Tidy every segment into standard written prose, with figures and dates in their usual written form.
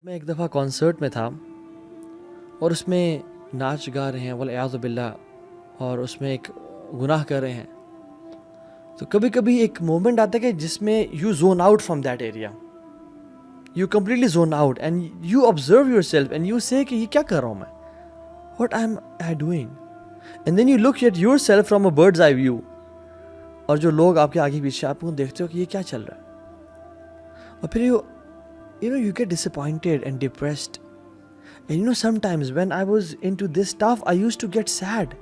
میں ایک دفعہ کانسرٹ میں تھا اور اس میں ناچ گا رہے ہیں والعیاذ باللہ، اور اس میں ایک گناہ کر رہے ہیں. تو کبھی کبھی ایک مومنٹ آتا ہے کہ جس میں you zone out from that area, you completely zone out and you observe yourself and you say کہ یہ کیا کر رہا ہوں میں، what I am doing, and then you look at yourself from a bird's eye view. اور جو لوگ آپ کے آگے پیچھے آپ کو دیکھتے ہو کہ یہ کیا چل رہا ہے، اور پھر you get disappointed and depressed. And sometimes when I was into this stuff, I used to get sad.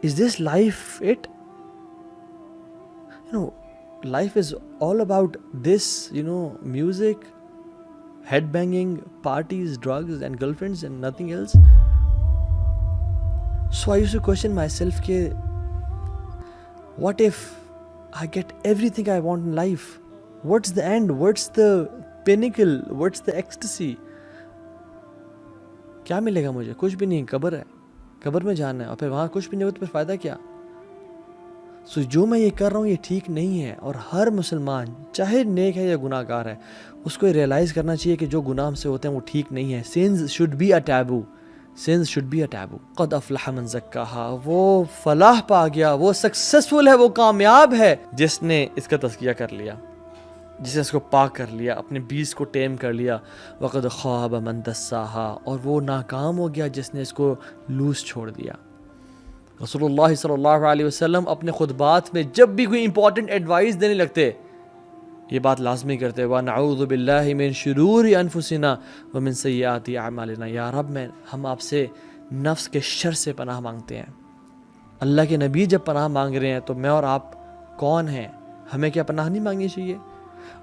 Is this life it? Life is all about this, music, headbanging, parties, drugs and girlfriends and nothing else. So I used to question myself, what if I get everything I want in life? What's the end? What's the pinnacle? What's the ecstasy? کیا ملے گا مجھے؟ کچھ بھی نہیں. قبر ہے، قبر میں جانا ہے، اور پھر وہاں کچھ بھی نہیں ہو تو پھر فائدہ کیا؟ سو جو میں یہ کر رہا ہوں یہ ٹھیک نہیں ہے. اور ہر مسلمان چاہے نیک ہے یا گناہ گار ہے، اس کو یہ ریئلائز کرنا چاہیے کہ جو گناہ ہم سے ہوتے ہیں وہ ٹھیک نہیں ہے. sins should be a taboo. sins should be a taboo. قد افلح من زکاہا، وہ فلاح پا گیا، وہ سکسیسفل ہے، وہ کامیاب ہے جس نے اس کا تزکیہ کر لیا، جس نے اس کو پاک کر لیا، اپنے بیس کو ٹیم کر لیا. وقد خواب من دساہا، اور وہ ناکام ہو گیا جس نے اس کو لوز چھوڑ دیا. رسول اللہ صلی اللہ علیہ وسلم اپنے خطبات میں جب بھی کوئی امپورٹنٹ ایڈوائس دینے لگتے یہ بات لازمی کرتے، وَنَعُوذُ بِاللَّهِ مِن شُرُورِ أَنفُسِنَا وَمِن سَيِّئَاتِ أَعْمَالِنَا. یا رب ہم آپ سے نفس کے شر سے پناہ مانگتے ہیں. اللہ کے نبی جب پناہ مانگ رہے ہیں تو میں اور آپ کون ہیں؟ ہمیں کیا پناہ نہیں مانگنی چاہیے؟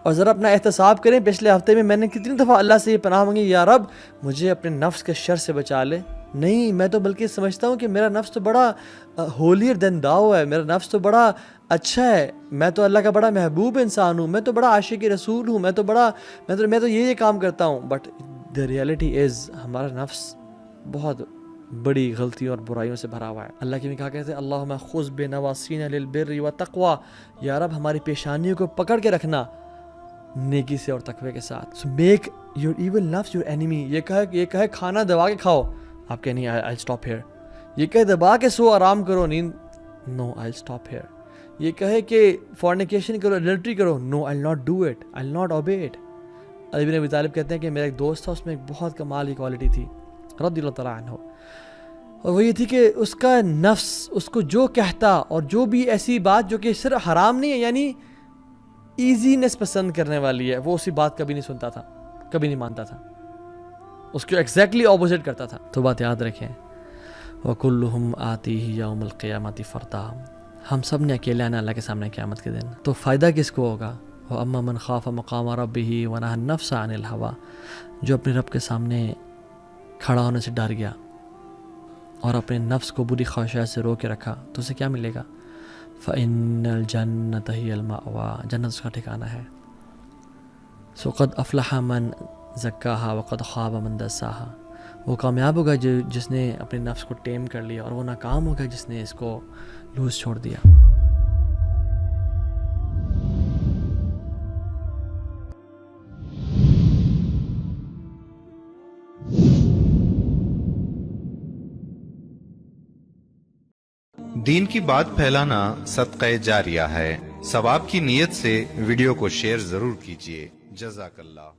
اور ذرا اپنا احتساب کریں، پچھلے ہفتے میں نے کتنی دفعہ اللہ سے یہ پناہ مانگی، یا رب مجھے اپنے نفس کے شر سے بچا لے. نہیں، میں تو بلکہ سمجھتا ہوں کہ میرا نفس تو بڑا ہولیر دین داؤ ہے، میرا نفس تو بڑا اچھا ہے، میں تو اللہ کا بڑا محبوب انسان ہوں، میں تو بڑا عاشق رسول ہوں، میں تو یہ کام کرتا ہوں. بٹ دا ریئلٹی از ہمارا نفس بہت بڑی غلطیوں اور برائیوں سے بھرا ہوا ہے. اللہ کے میں کہا کہتے ہیں اللہم خذ بنواسینا للبر والتقوی، یا رب ہماری پیشانیوں کو پکڑ کے رکھنا نیکی سے اور تقوی کے ساتھ. So make your evil nafs your enemy. یہ کہے کھانا دبا کے کھاؤ، آپ کہیں نہیں I'll stop here. یہ کہے دبا کے سو آرام کرو، نیند، no I'll stop here. یہ کہے کہ fornication کرو، adultery کرو، no I'll not do it, I'll not obey it. علی بن ابی طالب کہتے ہیں کہ میرا ایک دوست تھا، اس میں ایک بہت کمال کی کوالٹی تھی رضی اللہ تعالیٰ عنہ، اور وہ یہ تھی کہ اس کا نفس اس کو جو کہتا اور جو بھی ایسی بات جو کہ صرف حرام نہیں ہے، یعنی ایزینس پسند کرنے والی ہے، وہ اسی بات کبھی نہیں سنتا تھا، کبھی نہیں مانتا تھا، اس کو ایگزیکٹلی اپوزٹ کرتا تھا. تو بات یاد رکھیں، وَكُلُّهُمْ آتِيهِ يَوْمَ الْقِيَامَةِ فَرْدًا. ہم سب نے اکیلے آنا اللہ کے سامنے قیامت کے دن. تو فائدہ کس کو ہوگا؟ وَأَمَّا مَنْ خَافَ مَقَامَ رَبِّهِ وَنَهَى النَّفْسَ عَنِ الْهَوَىٰ، جو اپنے رب کے سامنے کھڑا ہونے سے ڈر گیا اور اپنے نفس کو بری خواہشات سے رو کے رکھا، تو اسے کیا ملے گا؟ فَإِنَّ الْجَنَّةَ هِيَ الْمَأْوَىٰ، جنت اس کا ٹھکانہ ہے. سو قد افلح من زکاہا وقد خواب من دساہا، وہ کامیاب ہوگا جس نے اپنے نفس کو ٹیم کر لیا، اور وہ ناکام ہوگا جس نے اس کو لوز چھوڑ دیا. دین کی بات پھیلانا صدقہ جاریہ ہے. ثواب کی نیت سے ویڈیو کو شیئر ضرور کیجیے. جزاک اللہ.